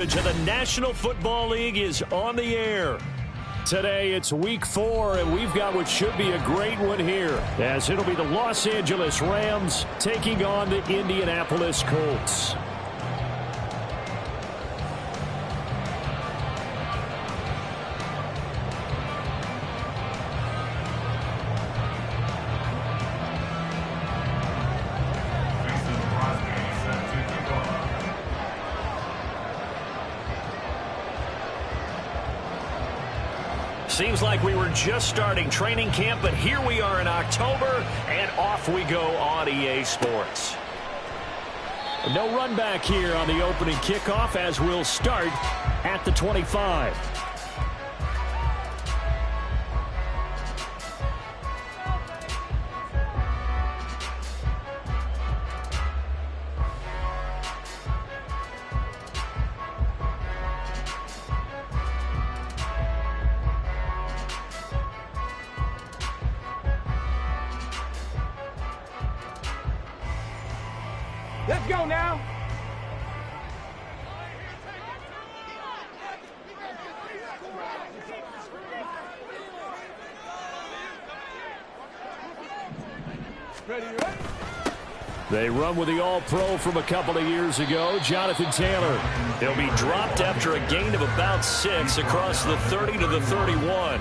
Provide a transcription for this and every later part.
To the National Football League is on the air. Today it's week 4, and we've got what should be a great one here, as it'll be the Los Angeles Rams taking on the Indianapolis Colts. Seems like we were just starting training camp, but here we are in October, and off we go on EA Sports. No run back here on the opening kickoff, as we'll start at the 25. Let's go now. Ready? They run with the All-Pro from a couple of years ago, Jonathan Taylor. He'll be dropped after a gain of about 6 across the 30 to the 31.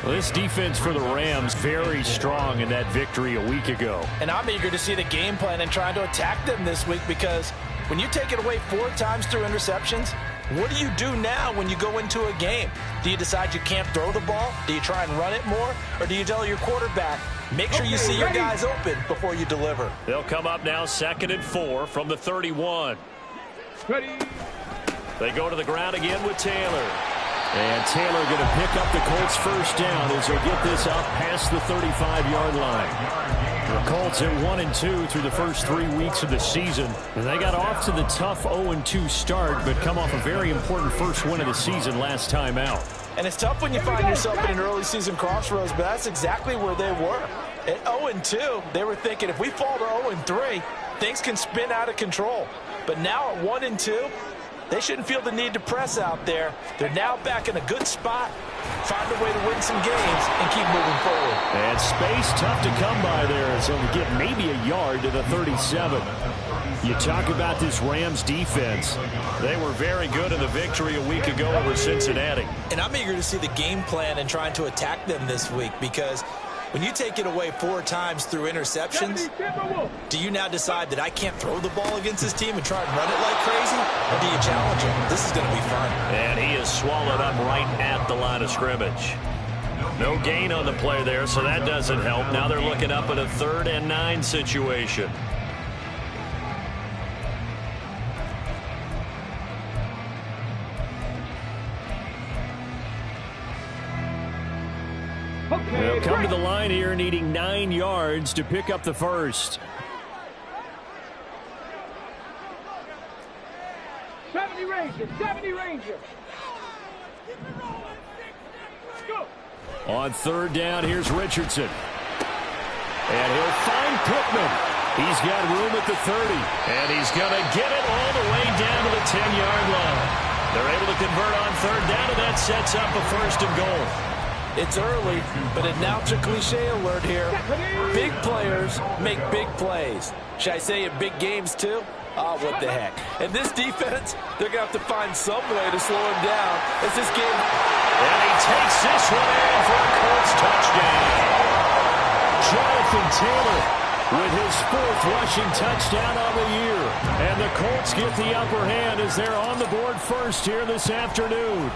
Well, this defense for the Rams very strong in that victory a week ago. And I'm eager to see the game plan and trying to attack them this week, because when you take it away 4 times through interceptions, what do you do now when you go into a game? Do you decide you can't throw the ball? Do you try and run it more? Or do you tell your quarterback, make sure you see your guys open before you deliver? They'll come up now 2nd and 4 from the 31. Ready. They go to the ground again with Taylor. And Taylor going to pick up the Colts first down as they get this up past the 35-yard line. The Colts at 1-2 through the first 3 weeks of the season. And they got off to the tough 0-2 start, but come off a very important first win of the season last time out. And it's tough when you find yourself in an early season crossroads, but that's exactly where they were. At 0-2, they were thinking if we fall to 0-3, things can spin out of control. But now at 1-2, they shouldn't feel the need to press out there. They're now back in a good spot, find a way to win some games, and keep moving forward. And space tough to come by there, so we get maybe a yard to the 37. You talk about this Rams defense. They were very good in the victory a week ago over Cincinnati. And I'm eager to see the game plan and trying to attack them this week, because when you take it away 4 times through interceptions, do you now decide that I can't throw the ball against this team and try and run it like crazy? Or do you challenge him? This is going to be fun. And he is swallowed up right at the line of scrimmage. No gain on the play there, so that doesn't help. Now they're looking up at a 3rd and 9 situation. They'll come to the line here needing 9 yards to pick up the first. 70 Ranger, 70 Ranger. Go. On 3rd down, here's Richardson. And he'll find Pittman. He's got room at the 30. And he's going to get it all the way down to the 10-yard line. They're able to convert on 3rd down, and that sets up a 1st and goal. It's early, but announce a cliche alert here. Big players make big plays. Should I say in big games too? Oh, what the heck. And this defense, they're going to have to find some way to slow him down as this game. And he takes this one in for a Colts touchdown. Jonathan Taylor with his 4th rushing touchdown on the year. And the Colts get the upper hand as they're on the board first here this afternoon.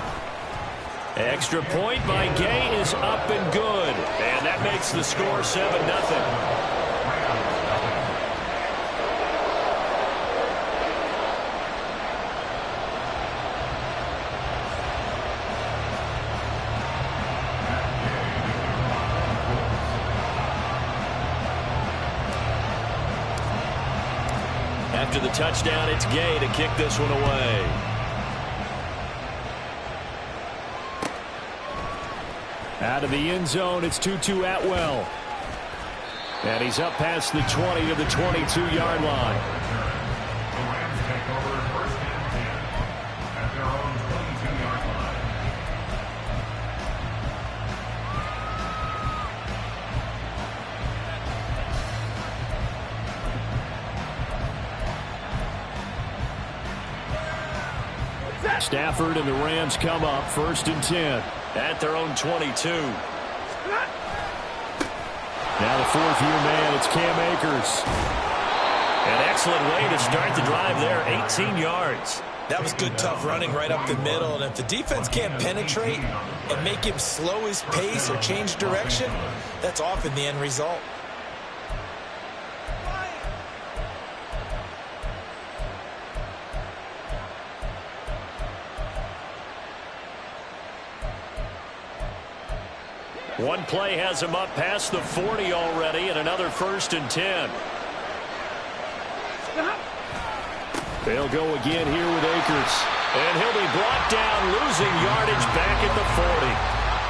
Extra point by Gay is up and good. And that makes the score 7-0. After the touchdown, it's Gay to kick this one away. Out of the end zone, it's Tutu Atwell. And he's up past the 20 to the 22-yard line. Stafford and the Rams come up 1st and 10 at their own 22. Now the 4th-year man, it's Cam Akers. An excellent way to start the drive there, 18 yards. That was good, tough running right up the middle. And if the defense can't penetrate and make him slow his pace or change direction, that's often the end result. One play has him up past the 40 already, and another 1st and 10. They'll go again here with Akers. And he'll be brought down, losing yardage back at the 40.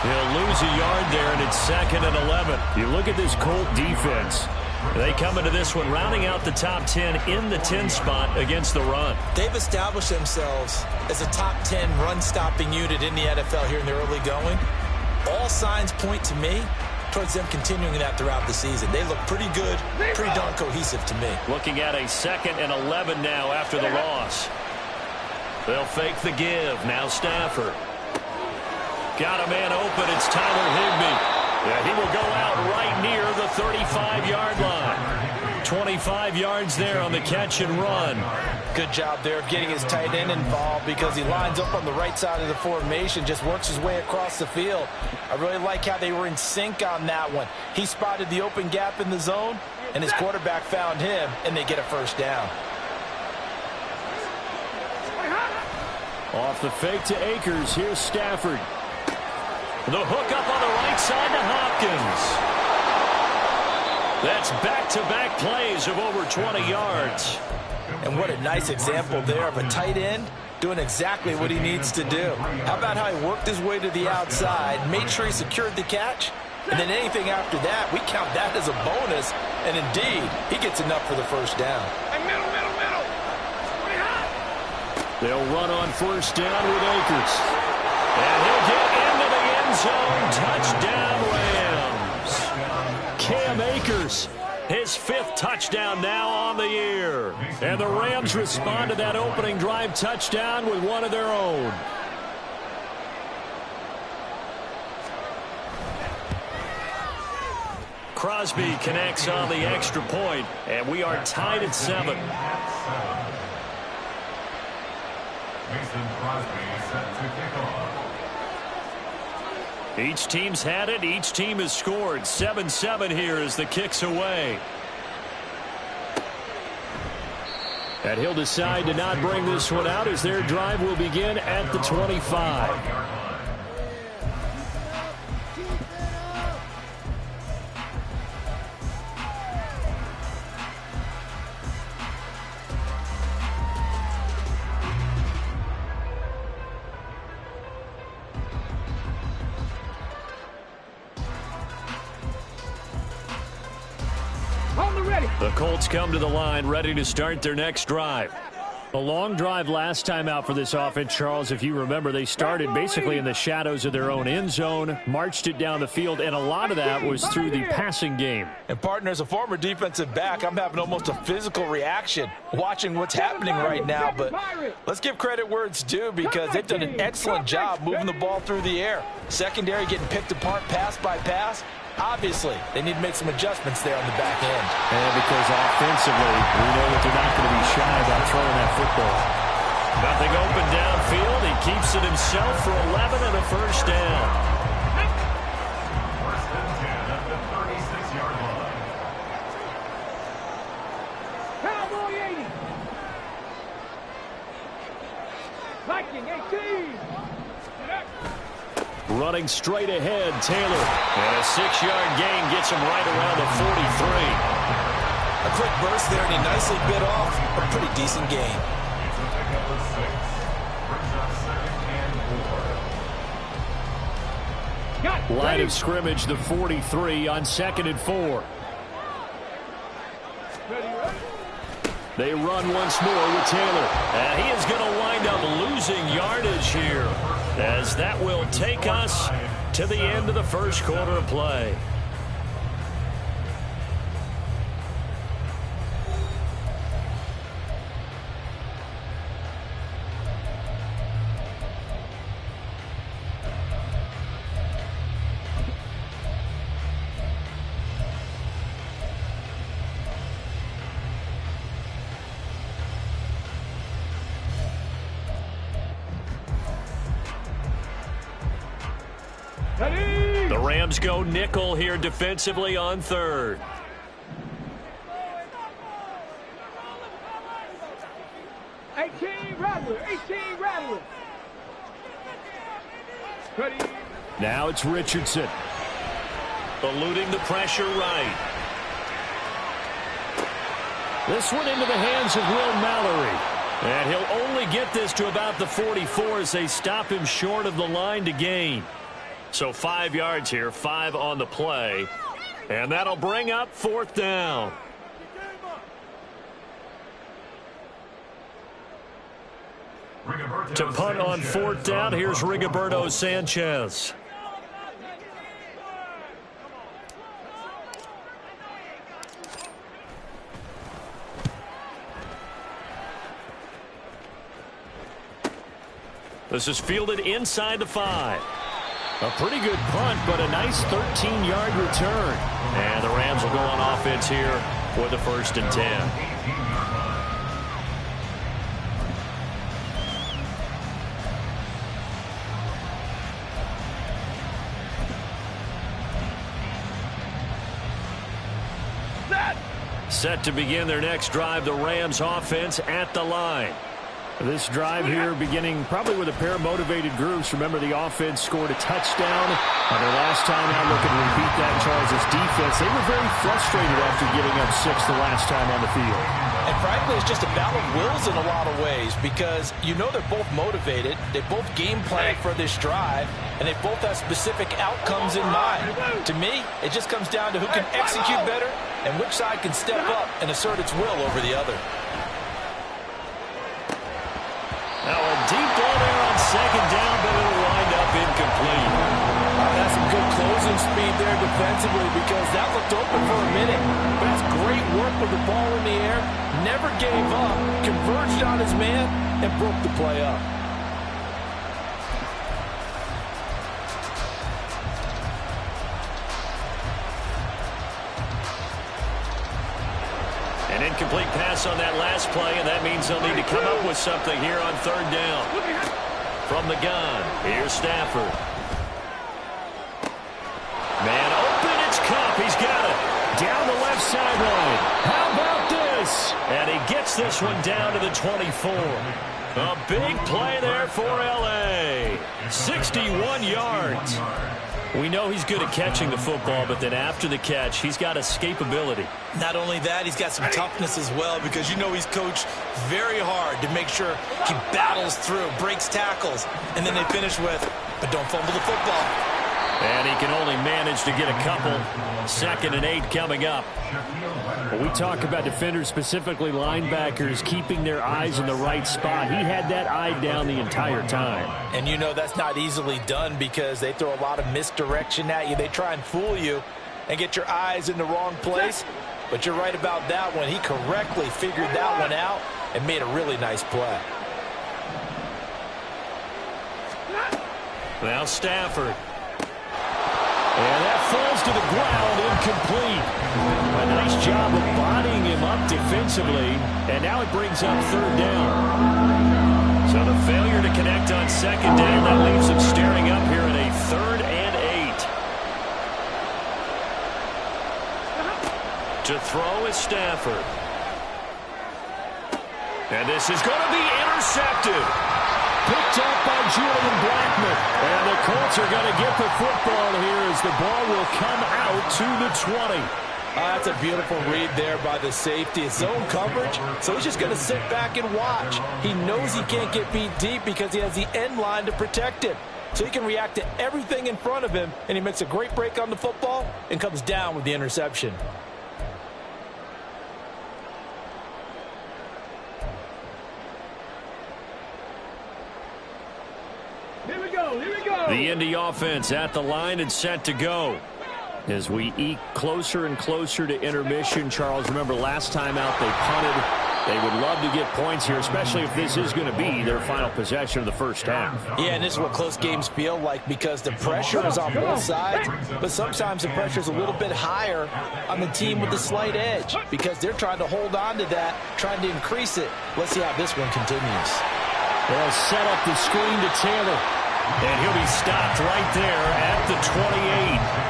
He'll lose a yard there, and it's 2nd and 11. You look at this Colt defense. They come into this one rounding out the top 10 in the 10 spot against the run. They've established themselves as a top 10 run-stopping unit in the NFL here in the early going. All signs point to me towards them continuing that throughout the season. They look pretty good, pretty darn cohesive to me. Looking at a 2nd and 11 now after the loss. They'll fake the give. Now Stafford. Got a man open. It's Tyler Higbee. Yeah, he will go out right near the 35-yard line. 25 yards there on the catch and run. Good job there of getting his tight end involved because he lines up on the right side of the formation, just works his way across the field. I really like how they were in sync on that one. He spotted the open gap in the zone, and his quarterback found him, and they get a 1st down. Off the fake to Akers. Here's Stafford. The hook up on the right side to Hopkins. That's back-to-back plays of over 20 yards. And what a nice example there of a tight end doing exactly what he needs to do. How about how he worked his way to the outside, made sure he secured the catch, and then anything after that, we count that as a bonus. And indeed, he gets enough for the 1st down. Hey, middle. They'll run on 1st down with Akers. And he'll get into the end zone. Touchdown, Rams. Cam Akers, his 5th touchdown now on the year. And the Rams respond to that opening drive touchdown with one of their own. Crosby connects on the extra point, and we are tied at 7. Each team's had it. Each team has scored. 7-7 here as the kick's away. And he'll decide to not bring this one out as their drive will begin at the 25. The Colts come to the line, ready to start their next drive. A long drive last time out for this offense, Charles. If you remember, they started basically in the shadows of their own end zone, marched it down the field, and a lot of that was through the passing game. And, partner, as a former defensive back, I'm having almost a physical reaction watching what's happening right now. But let's give credit where it's due because they've done an excellent job moving the ball through the air. Secondary getting picked apart pass by pass. Obviously, they need to make some adjustments there on the back end. And because offensively, we know that they're not going to be shy about throwing that football. Nothing open downfield. He keeps it himself for 11 and a 1st down. Cowboy 80. Viking 18. Running straight ahead, Taylor. And a 6-yard gain gets him right around the 43. A quick burst there, and he nicely bit off a pretty decent gain. Line of scrimmage, the 43 on 2nd and 4. They run once more with Taylor. And he is going to wind up losing yardage here, as that will take us to the end of the 1st quarter of play. Ready. The Rams go nickel here defensively on third. 18 Rattler. 18 Rattler. Ready. Now it's Richardson. Eluding the pressure right. This one into the hands of Will Mallory. And he'll only get this to about the 44 as they stop him short of the line to gain. So 5 yards here, 5 on the play. And that'll bring up fourth down. To punt on fourth down, here's Rigoberto Sanchez. This is fielded inside the 5. A pretty good punt, but a nice 13-yard return. And the Rams will go on offense here for the 1st and 10. Set to begin their next drive, the Rams offense at the line. This drive here beginning probably with a pair of motivated groups. Remember, the offense scored a touchdown on their last time out. Looking to repeat that. Charles' defense, they were very frustrated after getting up 6 the last time on the field. And frankly, it's just a battle of wills in a lot of ways because you know they're both motivated. They both game plan for this drive, and they both have specific outcomes in mind. To me, it just comes down to who can execute better and which side can step up and assert its will over the other. Now a deep ball there on 2nd down, but it'll wind up incomplete. That's some good closing speed there defensively because that looked open for a minute. But that's great work with the ball in the air. Never gave up, converged on his man, and broke the play up. An incomplete pass on that last play, and that means they'll need to come up with something here on 3rd down. From the gun, here's Stafford. Man open, it's Cup. He's got it. Down the left sideline. How about this? And he gets this one down to the 24. A big play there for L.A. 61 yards. We know he's good at catching the football, but then after the catch, he's got escapability. Not only that, he's got some toughness as well because you know he's coached very hard to make sure he battles through, breaks tackles, and then they finish with, but don't fumble the football. And he can only manage to get a couple. 2nd and 8 coming up. When we talk about defenders, specifically linebackers, keeping their eyes in the right spot, he had that eye down the entire time. And you know that's not easily done because they throw a lot of misdirection at you. They try and fool you and get your eyes in the wrong place. But you're right about that one. He correctly figured that one out and made a really nice play. Now Stafford. And that falls to the ground, incomplete. A nice job of bodying him up defensively, and now it brings up 3rd down. So the failure to connect on 2nd down, that leaves him staring up here in a 3rd and 8. To throw is Stafford. And this is going to be intercepted. Picked up by Julian Blackmon. And the Colts are going to get the football here as the ball will come out to the 20. That's a beautiful read there by the safety. It's zone coverage, so he's just going to sit back and watch. He knows he can't get beat deep because he has the end line to protect him. So he can react to everything in front of him, and he makes a great break on the football and comes down with the interception. Here we go. Here we go. The Indy offense at the line and set to go. As we eke closer and closer to intermission, Charles, remember last time out they punted. They would love to get points here, especially if this is going to be their final possession of the first half. Yeah, and this is what close games feel like because the pressure is on both sides, but sometimes the pressure is a little bit higher on the team with the slight edge because they're trying to hold on to that, trying to increase it. Let's see how this one continues. They'll set up the screen to Taylor. And he'll be stopped right there at the 28.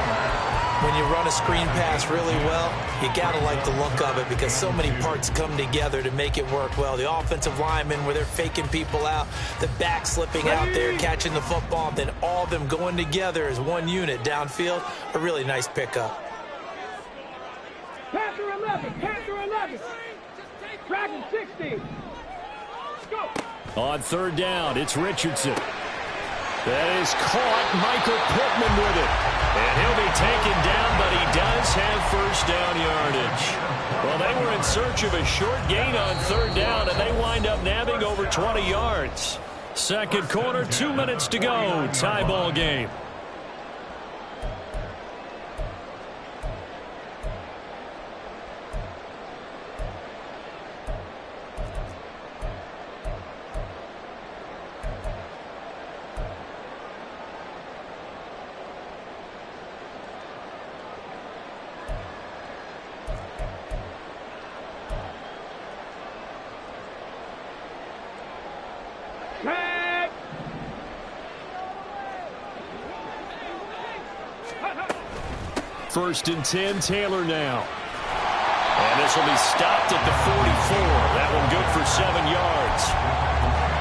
When you run a screen pass really well, you got to like the look of it because so many parts come together to make it work well. The offensive linemen where they're faking people out, the back slipping out there, catching the football, then all of them going together as one unit downfield. A really nice pickup. Panther 11, Panther 11. Dragon 60. Go. On third down, it's Richardson. That is caught. Michael Pittman with it. And he'll be taken down, but he does have first down yardage. Well, they were in search of a short gain on third down, and they wind up nabbing over 20 yards. Second quarter, 2 minutes to go. Tie ball game. First and 10, Taylor now. And this will be stopped at the 44. That one good for 7 yards.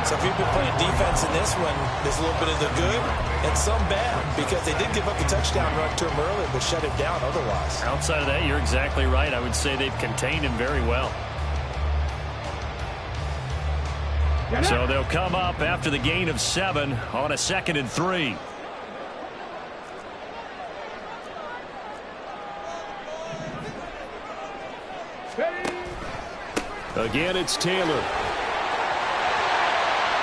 So if you've been playing defense in this one, there's a little bit of the good and some bad because they did give up the touchdown run to him earlier but shut him down otherwise. Outside of that, you're exactly right. I would say they've contained him very well. So they'll come up after the gain of 7 on a 2nd and 3. Again, it's Taylor.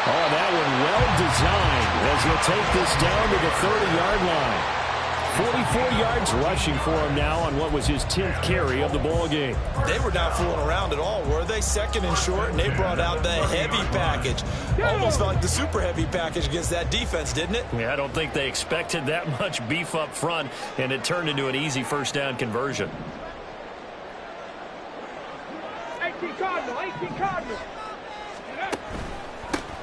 Oh, that one well designed as he'll take this down to the 30-yard line. 44 yards rushing for him now on what was his 10th carry of the ball game. They were not fooling around at all, were they? Second and short, and they brought out the heavy package. Almost felt like the super heavy package against that defense, didn't it? Yeah, I don't think they expected that much beef up front, and it turned into an easy first down conversion. 18 Cardinal, 18 Cardinal.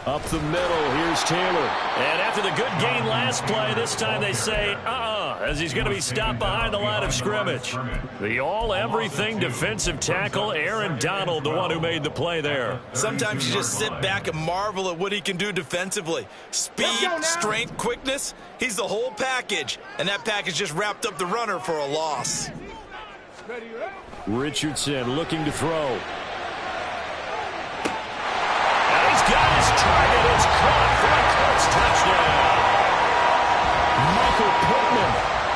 Up the middle, here's Taylor. And after the good gain last play, this time they say, as he's going to be stopped behind the line of scrimmage. The all-everything defensive tackle, Aaron Donald, the one who made the play there. Sometimes you just sit back and marvel at what he can do defensively. Speed, strength, quickness, he's the whole package. And that package just wrapped up the runner for a loss. Richardson looking to throw. Got his target, is caught for a Colts touchdown. Michael Pittman,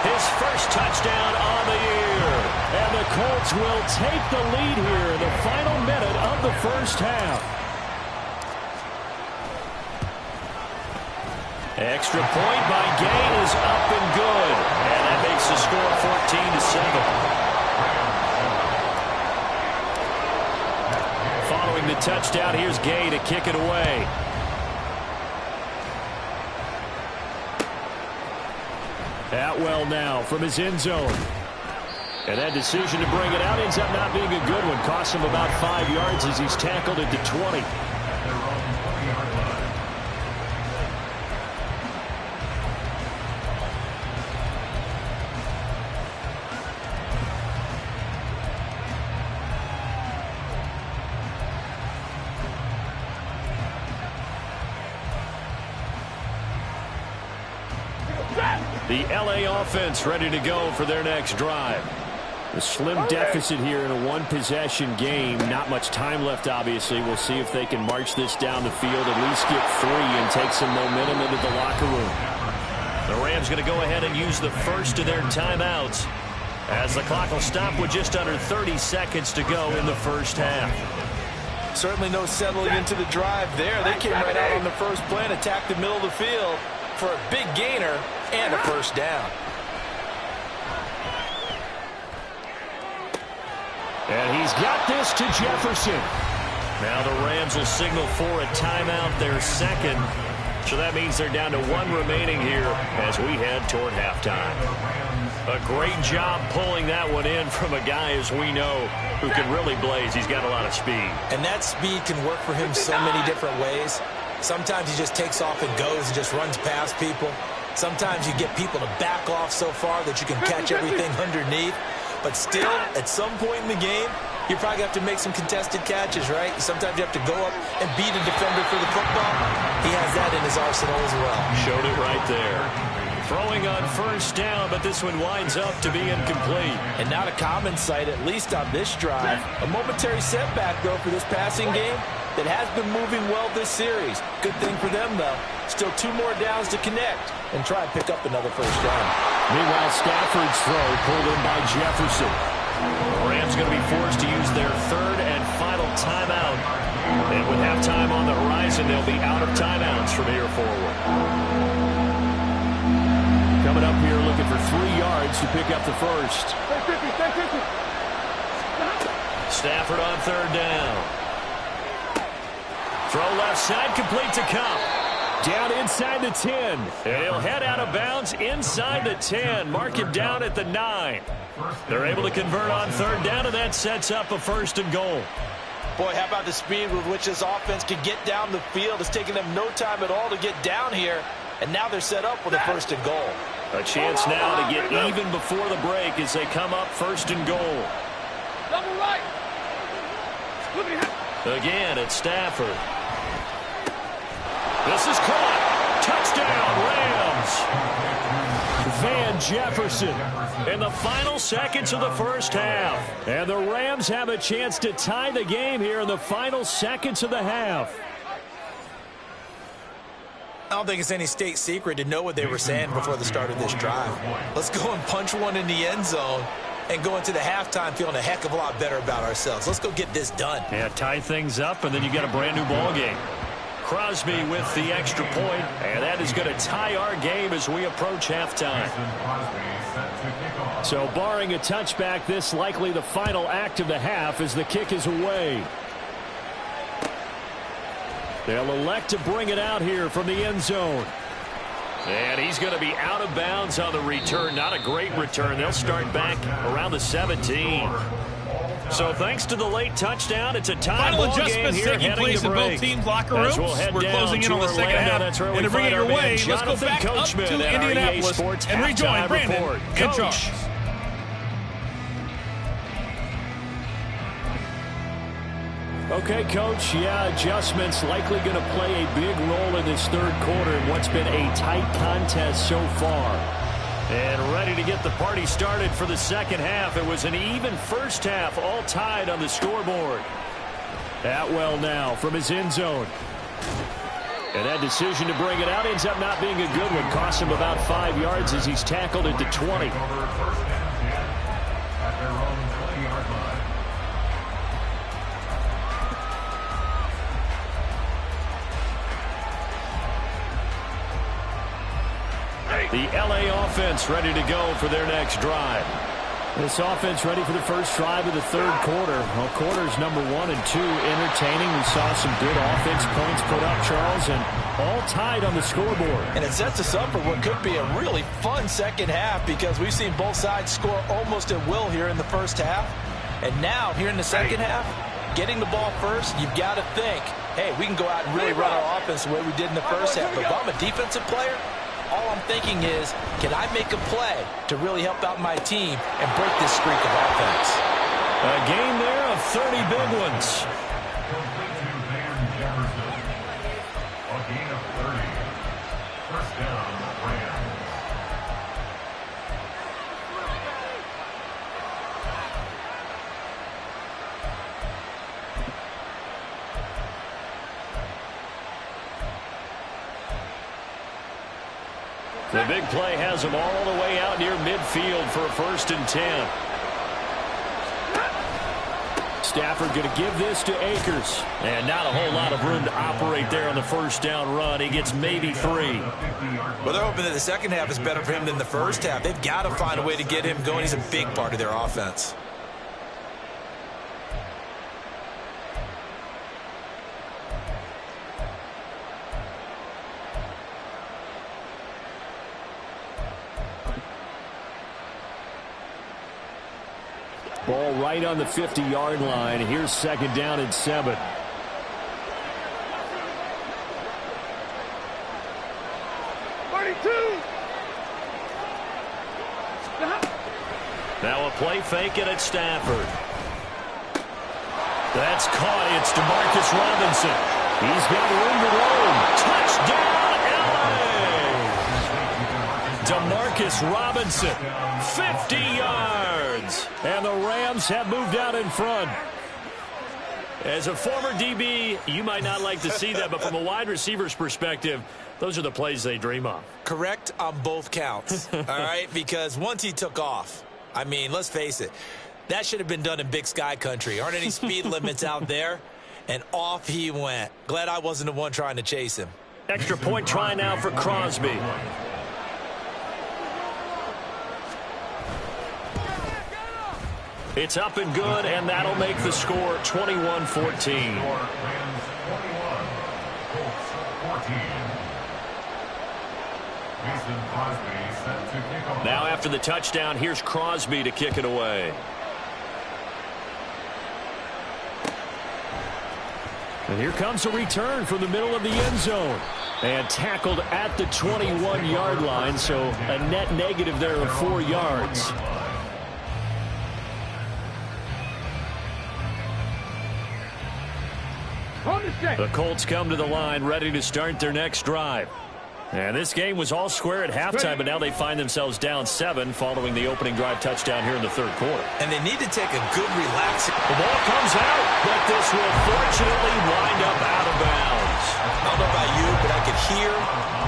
his first touchdown on the year. And the Colts will take the lead here in the final minute of the first half. Extra point by Gain is up and good. And that makes the score 14-7. Following the touchdown, here's Gay to kick it away. Atwell now from his end zone. And that decision to bring it out ends up not being a good one. Costs him about 5 yards as he's tackled at the 20. The LA offense ready to go for their next drive. A slim deficit here in a one-possession game. Not much time left, obviously. We'll see if they can march this down the field, at least get 3 and take some momentum into the locker room. The Rams going to go ahead and use the first of their timeouts as the clock will stop with just under 30 seconds to go in the first half. Certainly no settling into the drive there. They came right out on the first play and attacked the middle of the field for a big gainer and a first down. And he's got this to Jefferson. Now the Rams will signal for a timeout, their second. So that means they're down to 1 remaining here as we head toward halftime. A great job pulling that one in from a guy, as we know, who can really blaze. He's got a lot of speed. And that speed can work for him so many different ways. Sometimes he just takes off and goes and just runs past people. Sometimes you get people to back off so far that you can catch everything underneath. But still, at some point in the game, you probably have to make some contested catches, right? Sometimes you have to go up and beat a defender for the football. He has that in his arsenal as well. Showed it right there. Throwing on first down, but this one winds up to be incomplete. And not a common sight, at least on this drive. A momentary setback, though, for this passing game that has been moving well this series. Good thing for them, though. Still 2 more downs to connect and try and pick up another first down. Meanwhile, Stafford's throw pulled in by Jefferson. The Rams going to be forced to use their 3rd and final timeout. And with halftime on the horizon, they'll be out of timeouts from here forward. Coming up here looking for 3 yards to pick up the first. Stafford on 3rd down. Throw left side, complete to Cup. Down inside the 10. And he'll head out of bounds inside the 10. Mark him down at the 9. They're able to convert on 3rd down, and that sets up a 1st and goal. Boy, how about the speed with which this offense can get down the field? It's taking them no time at all to get down here, and now they're set up with a 1st and goal. A chance now to get even before the break as they come up 1st and goal. Double right. Again, it's Stafford. This is caught. Touchdown, Rams. Van Jefferson in the final seconds of the first half. And the Rams have a chance to tie the game here in the final seconds of the half. I don't think it's any state secret to know what they were saying before the start of this drive. Let's go and punch one in the end zone and go into the halftime feeling a heck of a lot better about ourselves. Let's go get this done. Yeah, tie things up, and then you get a brand new ball game. Crosby with the extra point, and that is going to tie our game as we approach halftime. So barring a touchback, this likely the final act of the half as the kick is away. They'll elect to bring it out here from the end zone. And he's going to be out of bounds on the return. Not a great return. They'll start back around the 17. So thanks to the late touchdown, it's a tie ball game here taking place in both teams' locker rooms. We're closing in on the second half, and to bring it your way, let's go back up to Indianapolis and rejoin Brandon and Charles. Okay, Coach, yeah, adjustments likely going to play a big role in this 3rd quarter in what's been a tight contest so far. And ready to get the party started for the second half. It was an even first half, all tied on the scoreboard. Atwell now from his end zone. And that decision to bring it out ends up not being a good one. Cost him about 5 yards as he's tackled at the 20. The LA offense ready to go for their next drive. This offense ready for the first drive of the 3rd quarter. Well, quarters number 1 and 2 entertaining. We saw some good offense points put up, Charles, and all tied on the scoreboard. And it sets us up for what could be a really fun second half because we've seen both sides score almost at will here in the first half. And now, here in the second half, getting the ball first, you've got to think, hey, we can go out and really run our offense the way we did in the first half. But if I'm a defensive player, all I'm thinking is, can I make a play to really help out my team and break this streak of offense? A game there of 30 big ones. A gain of 30. First down, Rams. The big play has them all the way out near midfield for a 1st and 10. Stafford going to give this to Akers. And not a whole lot of room to operate there on the first down run. He gets maybe 3. Well, they're hoping that the second half is better for him than the first half. They've got to find a way to get him going. He's a big part of their offense. Ball right on the 50-yard line. Here's 2nd down and 7. Now a play fake it at Stafford. That's caught. It's DeMarcus Robinson. He's got room to roam. Touchdown, LA! DeMarcus Robinson, 50 yards. And the Rams have moved out in front. As a former DB, you might not like to see that, but from a wide receiver's perspective, those are the plays they dream of. Correct on both counts, all right? Because once he took off, I mean, let's face it, that should have been done in Big Sky country. Aren't any speed limits out there? And off he went. Glad I wasn't the one trying to chase him. Extra point try now for Crosby. It's up and good, and that'll make the score 21-14. Now after the touchdown, here's Crosby to kick it away. And here comes a return from the middle of the end zone. And tackled at the 21-yard line, so a net negative there of 4 yards. The Colts come to the line ready to start their next drive. And this game was all square at halftime, but now they find themselves down 7 following the opening drive touchdown here in the third quarter. And they need to take a good relaxing. The ball comes out, but this will fortunately wind up out of bounds. I don't know about you, but I could hear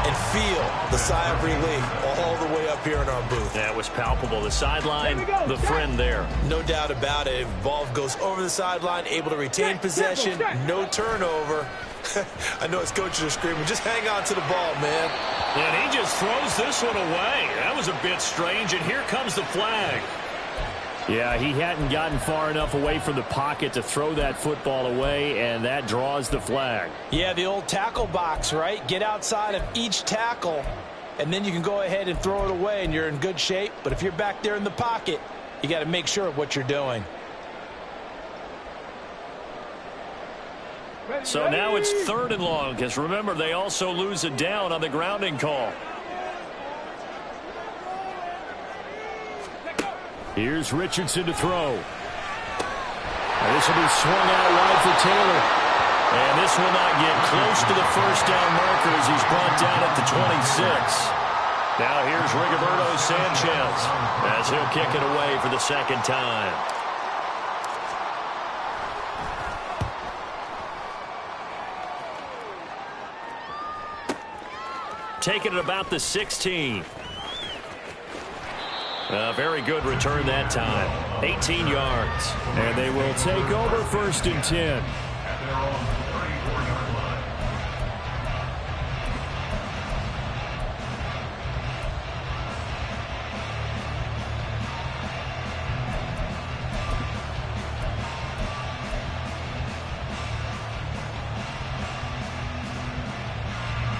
and feel the sigh of relief all the way up here in our booth. That was palpable. The sideline, the friend there. No doubt about it. If the ball goes over the sideline, able to retain possession, no turnover. I know his coaches are screaming, just hang on to the ball, man. And he just throws this one away. That was a bit strange, and here comes the flag. Yeah, he hadn't gotten far enough away from the pocket to throw that football away, and that draws the flag. Yeah, the old tackle box, right? Get outside of each tackle, and then you can go ahead and throw it away, and you're in good shape. But if you're back there in the pocket, you got to make sure of what you're doing. So now it's 3rd and long, because remember, they also lose a down on the grounding call. Here's Richardson to throw. And this will be swung out wide for Taylor. And this will not get close to the first down marker as he's brought down at the 26. Now here's Rigoberto Sanchez as he'll kick it away for the second time. Taking it about the 16. A very good return that time. 18 yards. And they will take over 1st and 10.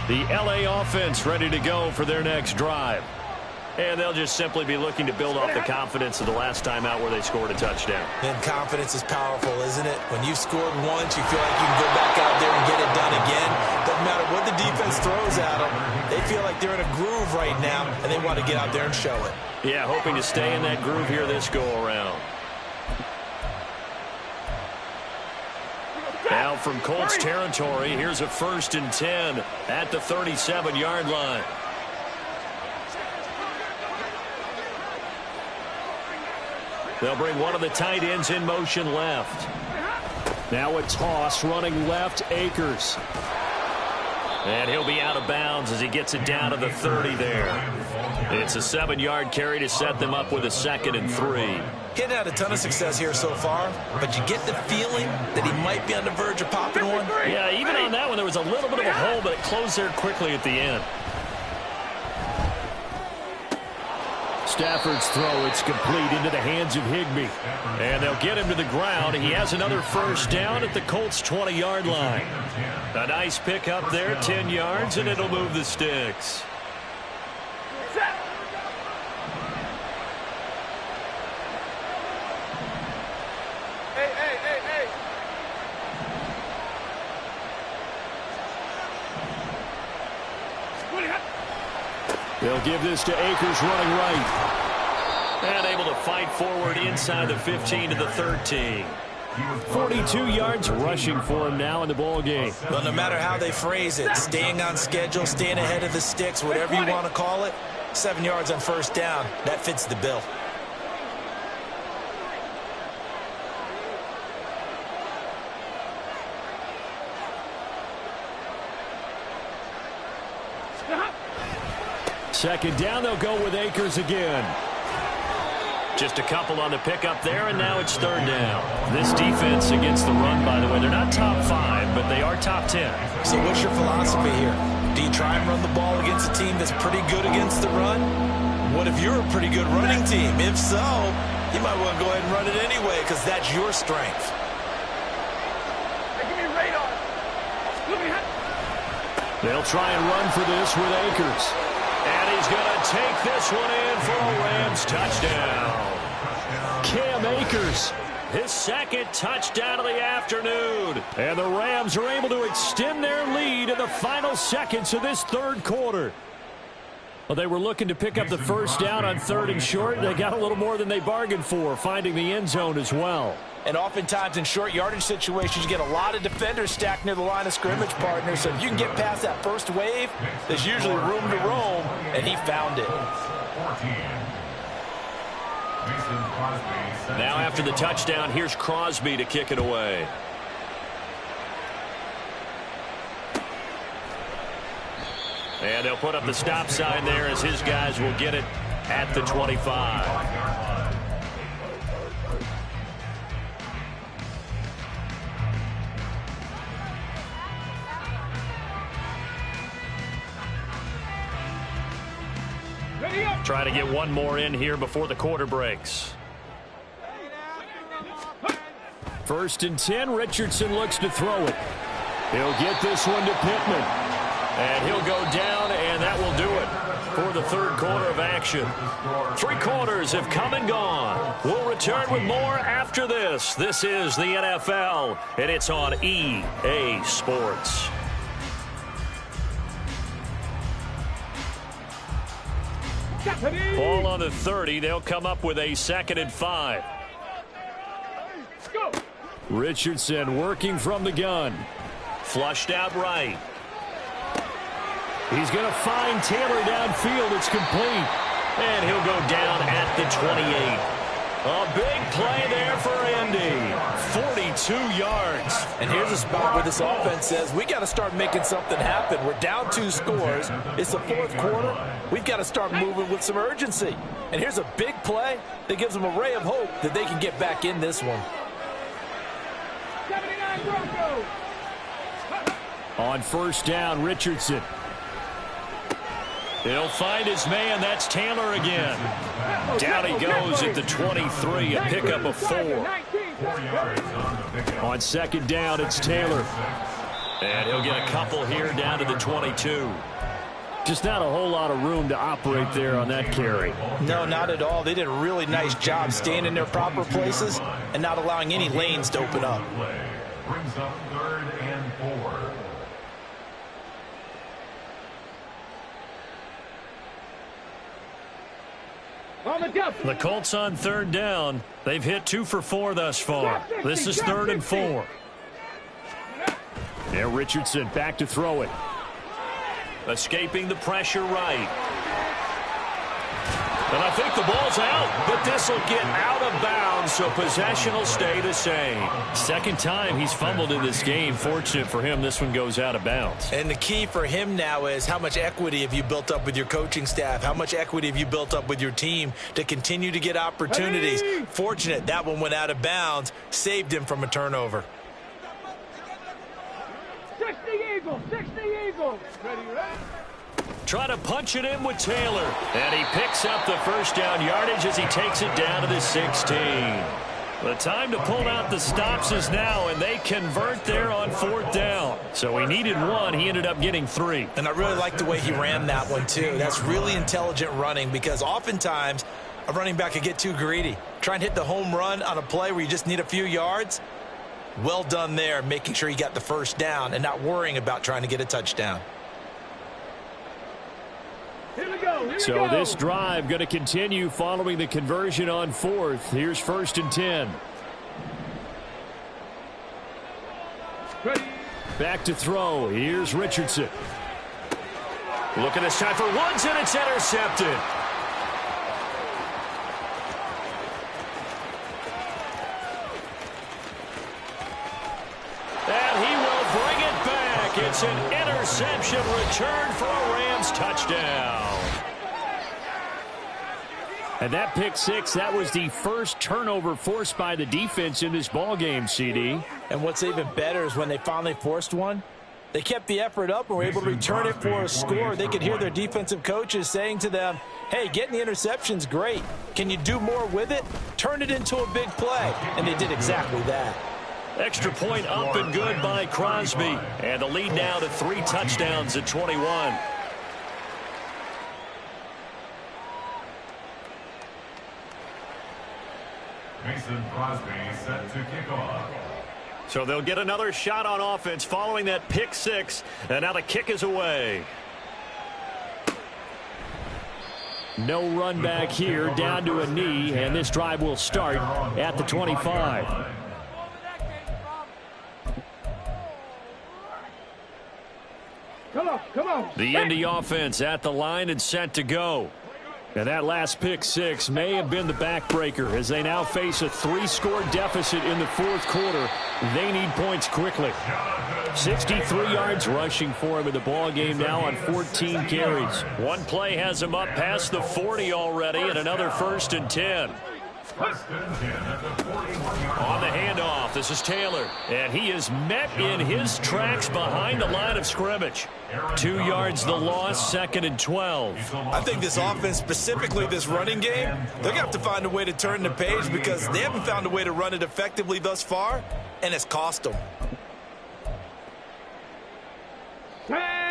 The LA offense ready to go for their next drive. And they'll just simply be looking to build off the confidence of the last time out where they scored a touchdown. And confidence is powerful, isn't it? When you've scored once, you feel like you can go back out there and get it done again. Doesn't matter what the defense throws at them. They feel like they're in a groove right now, and they want to get out there and show it. Yeah, hoping to stay in that groove here this go-around. Now from Colts territory, here's a 1st and 10 at the 37-yard line. They'll bring one of the tight ends in motion left. Now a toss running left, Akers. And he'll be out of bounds as he gets it down to the 30 there. It's a 7-yard carry to set them up with a 2nd and 3. He hadn't had a ton of success here so far, but you get the feeling that he might be on the verge of popping one. Yeah, even on that one, there was a little bit of a hole, but it closed there quickly at the end. Stafford's throw, it's complete into the hands of Higbee. And they'll get him to the ground. He has another 1st down at the Colts' 20-yard line. A nice pick up there, 10 yards, and it'll move the sticks. They'll give this to Akers running right. And able to fight forward inside the 15 to the 13. 42 yards rushing for him now in the ball game. Well, no matter how they phrase it, staying on schedule, staying ahead of the sticks, whatever you want to call it, 7 yards on first down, that fits the bill. Second down, they'll go with Akers again. Just a couple on the pickup there, and now it's third down. This defense against the run, by the way, they're not top 5, but they are top 10. So what's your philosophy here? Do you try and run the ball against a team that's pretty good against the run? What if you're a pretty good running team? If so, you might want to go ahead and run it anyway because that's your strength. Give me radar. They'll try and run for this with Akers. And he's going to take this one in for a Rams touchdown. Cam Akers, his second touchdown of the afternoon. And the Rams are able to extend their lead in the final seconds of this third quarter. Well, they were looking to pick up the first down on 3rd and short. They got a little more than they bargained for, finding the end zone as well. And oftentimes in short yardage situations, you get a lot of defenders stacked near the line of scrimmage, partner. So if you can get past that first wave, there's usually room to roam, and he found it. Now after the touchdown, here's Crosby to kick it away. And they'll put up the stop sign there as his guys will get it at the 25. Try to get one more in here before the quarter breaks. 1st and 10. Richardson looks to throw it. He'll get this one to Pittman. And he'll go down, and that will do it for the third quarter of action. 3 quarters have come and gone. We'll return with more after this. This is the NFL, and it's on EA Sports. Ball on the 30. They'll come up with a 2nd and 5. Richardson working from the gun. Flushed out right. He's going to find Taylor downfield. It's complete. And he'll go down at the 28. A big play there for Indy. 42 yards. And here's a spot where this offense says, we got to start making something happen. We're down 2 scores. It's the 4th quarter. We've got to start moving with some urgency. And here's a big play that gives them a ray of hope that they can get back in this one. 79 Broncos. On first down, Richardson. He'll find his man. That's Taylor again. Down he goes at the 23, a pickup of 4. On 2nd down, it's Taylor. And he'll get a couple here down to the 22. Just not a whole lot of room to operate there on that carry. No, not at all. They did a really nice job staying in their proper places and not allowing any lanes to open up. Brings up 3rd and 4. The Colts on 3rd down. They've hit 2 for 4 thus far. This is 3rd and 4. And Richardson back to throw it. Escaping the pressure right. And I think the ball's out, but this will get out of bounds, so possession will stay the same. 2nd time he's fumbled in this game. Fortunate for him, this one goes out of bounds. And the key for him now is how much equity have you built up with your coaching staff? How much equity have you built up with your team to continue to get opportunities? Fortunate that one went out of bounds, saved him from a turnover. 60 Eagles, 60 Eagles. Ready, right? Try to punch it in with Taylor. And he picks up the first down yardage as he takes it down to the 16. The time to pull out the stops is now, and they convert there on 4th down. So he needed 1. He ended up getting 3. And I really like the way he ran that one, too. That's really intelligent running because oftentimes a running back could get too greedy. Try and hit the home run on a play where you just need a few yards. Well done there, making sure he got the first down and not worrying about trying to get a touchdown. So this drive going to continue following the conversion on 4th. Here's 1st and 10. Back to throw. Here's Richardson. Looking this time for Woods, and it's intercepted. And he will bring it back. It's an interception return for a Rams touchdown. And that pick six, that was the first turnover forced by the defense in this ballgame, CD. And what's even better is when they finally forced one, they kept the effort up and were able to return it for a score. They could hear their defensive coaches saying to them, hey, getting the interception's great. Can you do more with it? Turn it into a big play. And they did exactly that. Extra point up and good by Crosby. And the lead now to 3 touchdowns at 21. Mason Crosby set to kick off. So they'll get another shot on offense following that pick six. And now the kick is away. No run back here, down to a knee, and this drive will start at the 25. Come on. The Indy offense at the line and set to go. And that last pick six may have been the backbreaker as they now face a 3-score deficit in the 4th quarter. They need points quickly. 63 yards rushing for him in the ball game now on 14 carries. One play has him up past the 40 already, and another 1st and 10. On the handoff, this is Taylor. And he is met in his tracks behind the line of scrimmage. 2 yards the loss, 2nd and 12. I think this offense, specifically this running game, they're going to have to find a way to turn the page because they haven't found a way to run it effectively thus far, and it's cost them.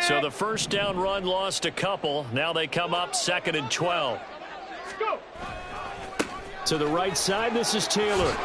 So the first down run lost a couple. Now they come up 2nd and 12. Go. To the right side, this is Taylor.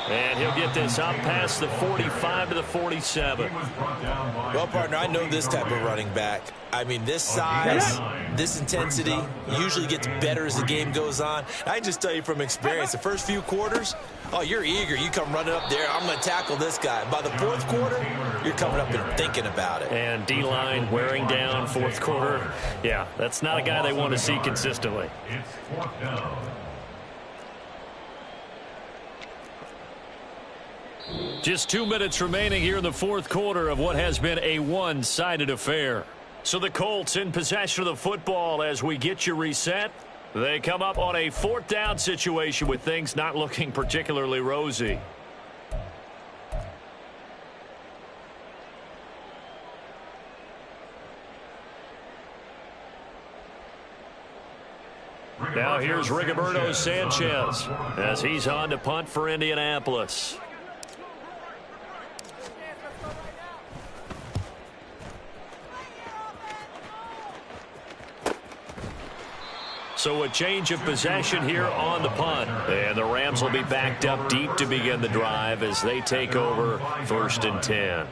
And he'll get this up past the 45 to the 47. Well, partner, I know this type of running back. I mean, this size, this intensity usually gets better as the game goes on. I can just tell you from experience, the first few quarters, oh, you're eager. You come running up there, I'm going to tackle this guy. By the 4th quarter, you're coming up and thinking about it. And D-line wearing down 4th quarter. Yeah, that's not a guy they want to see consistently. It's 4th down. Just 2 minutes remaining here in the 4th quarter of what has been a one-sided affair. So the Colts in possession of the football as we get you reset. They come up on a 4th down situation with things not looking particularly rosy. Now here's Rigoberto Sanchez as he's on to punt for Indianapolis. So a change of possession here on the punt. And the Rams will be backed up deep to begin the drive as they take over 1st and 10.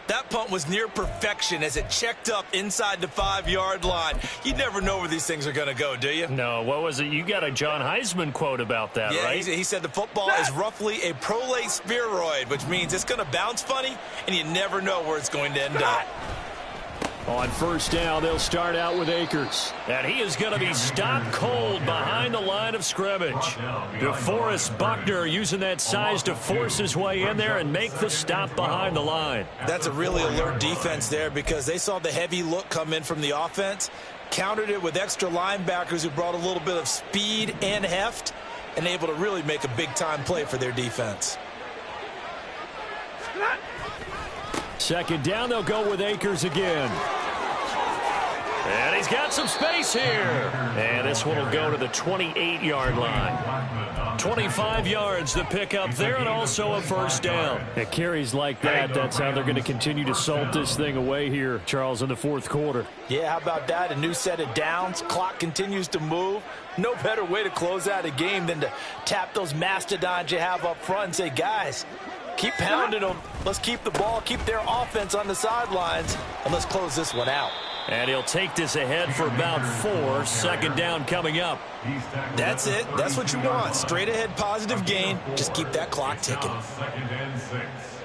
That punt was near perfection as it checked up inside the 5-yard line. You never know where these things are going to go, do you? No, what was it? You got a John Heisman quote about that, right? Yeah, he said the football is roughly a prolate spheroid, which means it's going to bounce funny, and you never know where it's going to end up. On 1st down, they'll start out with Akers. And he is going to be stopped cold behind the line of scrimmage. DeForest Buckner using that size to force his way in there and make the stop behind the line. That's a really alert defense there because they saw the heavy look come in from the offense, countered it with extra linebackers who brought a little bit of speed and heft, and able to really make a big-time play for their defense. 2nd down, they'll go with Akers again. And he's got some space here. And this one will go to the 28-yard line. 25 yards the pickup there, and also a 1st down. At carries like that, that's how they're going to continue to salt this thing away here, Charles, in the 4th quarter. Yeah, how about that? A new set of downs. Clock continues to move. No better way to close out a game than to tap those mastodons you have up front and say, guys, keep pounding them. Let's keep the ball, keep their offense on the sidelines, and let's close this one out. And he'll take this ahead for about 4. Second down coming up. That's it. That's what you want. Straight ahead positive gain. Just keep that clock ticking. Second and 6.